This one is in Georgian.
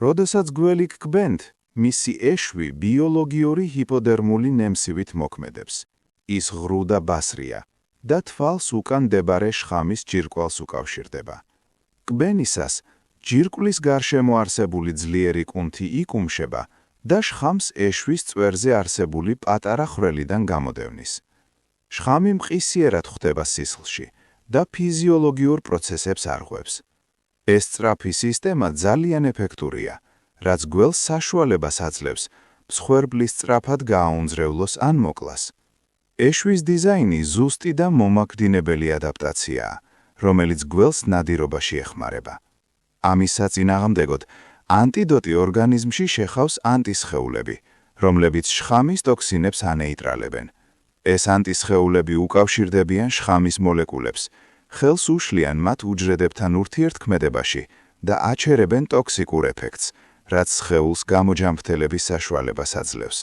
როდესაც გველი გკბენთ, მისი ეშვი ბიოლოგიური ჰიპოდერმული ნემსივით მოქმედებს. ის ღრუ და ბასრია და თვალს უკან მდებარე შხამის ჯირკვალს უკავშირდება. კბენისას ჯირკვლის გარშემო არსებული ძლიერი კუნთი იკუმშება და შხამს ეშვის წვერზე არსებული პატარა ხვრელიდან გამოდევნის. შხამი მყისიერად ხვდება სისხლში და ფიზიოლოგიურ პროცესებს არღვევს. ეს სწრაფი სისტემა ძალიან ეფექტურია, რაც გველს საშუალებას აძლევს მსხვერპლის სწრაფად გააუნձრევლოს ან მოკლას. ეშვის დიზაინი ზუსტი და მომაკვდინებელი ადაპტაციაა, რომელიც გველს ნადირობაში ეხმარება. ამის საწინააღმდეგოდ, ანტიდოტი ორგანიზმში შეხავს ანტისხეულები, რომლებიც შხამის ტოქსინებს ანეიტრალებენ. ეს ანტისხეულები უკავშირდებიან შხამის მოლეკულებს, ხელს უშლიან მათ უჯრედებთან ურთიერთქმედებაში და აჩერებენ ტოქსიკურ ეფექტს, რაც სხეულს გამოჯამრთელების საშუალებას აძლევს.